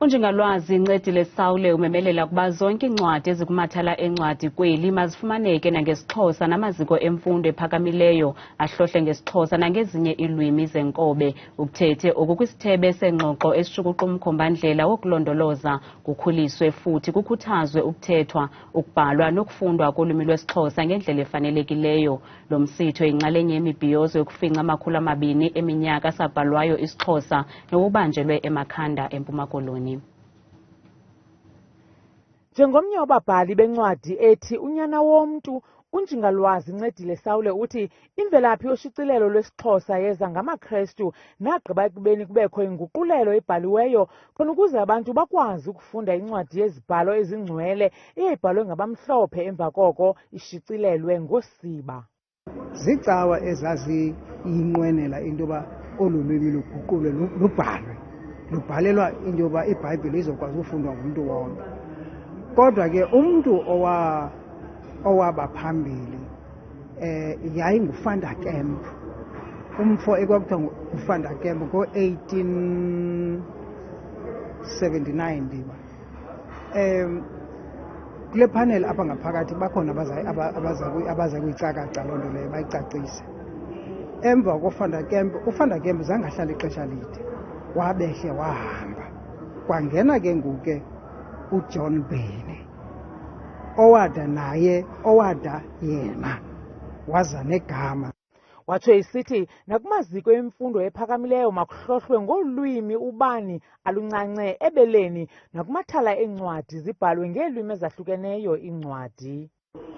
Unjingalwazi Ncedile Saule umemelela ukuba zonke iincwadi ezikumathala eencwadi kweli mazifumaneke nangesiXhosa namaziko emfundo ephakamileyo ahlohle ngesiXhosa nangezinye iilwimi zenkobe. Ukuthethe oku kwisithebe seengxoxo esishukuxa umkhomba ndlela wokulondoloza, kukhuliswe futhi kukhuthazwe ukuthethwa, ukubhalwa nokufundwa kolwimi lwesiXhosa ngendlela efanelekileyo. Lo msitho yinxalenye yemibhiyozo yokufinca 200 eminyaka sabhalwayo isiXhosa nokubanjelwe eMakhanda eMpuma Koloni. Njengomnye wababhali bencwadi ethi Unyana womntu, Unjingalwazi Ncedile Saule uthi imvelaphi yoshicilelo lwesiXhosa yeza ngamaKrestu nagqiba ekubeni kubekho inguqulelo ebhaliweyo khona ukuze abantu bakwazi ukufunda incwadi yezibhalo ezingcwele eyayibhalwe ngabamhlophe emva koko ishicilelwe ngoosiba. Zicawa ezaziyinqwenela into yoba olu lwimi luguqulwe lubhalwe. Lubhalelwa into yoba iBhayibhile izokwazi ukufundwa ngumntu wonke. Kodwa ke umntu owaba phambili yayingufanda Kemp. Umfo ekwakuthiwa ngufanda Kemp ngo-1879 ndiba. Kule panel apha ngaphakathi bakhona abaza kuyicakaca loo nto leyo bayicacise. Emva kofanda Kemp, ufanda Kemp zange ahlala ixesha lide, wabehle wahamba. Kwangena ke nguke uJohn Bene owada yena waza negama. Watsho isithi nakumaziko emfundo ephakamileyo makuhlohlwe ngolwimi ubani aluncance ebeleni nakumathala eencwadi zibhalwe ngeelwimi ezahlukeneyo iincwadi.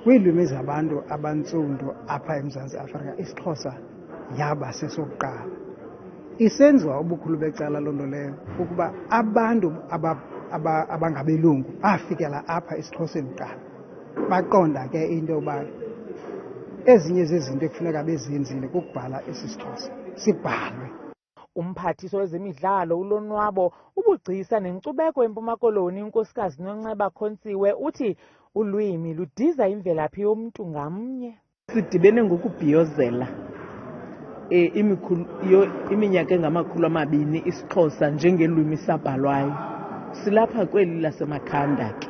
Kwiilwimi zabantu abantsundu apha eMzantsi Afrika isiXhosa yaba sesokuqala. Isenziwa ubukhulu becala loo nto leyo ukuba abantu abangabelungu bafikela apha esiXhoseni kuqala. Baqonda ke into yoba ezinye zezinto ekufuneka bezenzile kukubhala isiXhosa sibhalwe. Umphathiso wezemidlalo ulonwabo, ubugcisa nenkcubeko eMpuma Koloni unkosikazi Nonceba Khontsiwe uthi ulwimi ludiza imvelaphi yomntu ngamnye. Sidibene ngokubhiyozela iminyaka engama-200 isiXhosa njengelwimi sabhalwayo. Silapha kweli lasemakhanda ke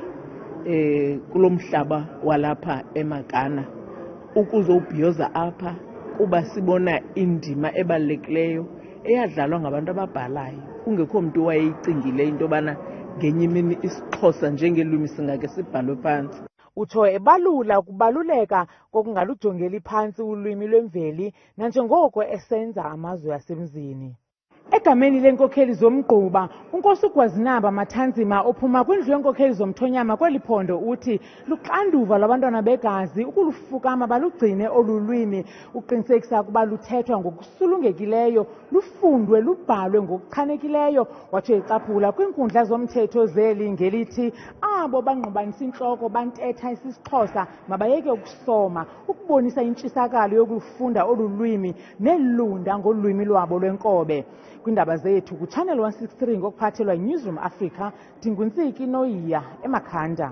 kulo mhlaba walapha eMagana ukuzobhiyoza apha kuba sibona indima ebalulekileyo eyadlalwa ngabantu ababhalayo. Kungekho mntu wayeyicingile into yobana ngenye imini isiXhosa njengelwimi singake sibhalwe phantsi. Utsho ebalula ukubaluleka kokungalujongeli phantsi ulwimi lwemveli nanjengoko esenza amazwe asemzini. Egameni leenkokheli zomgquba, unkosikazi Mathanzima ophuma kwindlu yeenkokheli zomthonyama kweli phondo uthi luxanduva lwabantwana begazi ukulufukama balugcine olu lwimi, uqinisekisa ukuba luthethwa ngokusulungekileyo, lufundwe lubhalwe ngokuchanekileyo. Watsho ecaphula kwiinkundla zomthetho zeli ngelithi abo bangqubanisa intloko bantetha isiXhosa mabayeke ukusoma, ukubonisa intshisakalo yokulufunda olu lwimi nelunda ngolwimi lwabo lwenkobe. Kwiindaba zethu kuChannel 163 ngokuphathelwa yiNewsroom Africa, Ndinguntsiki Noyiya eMakhanda.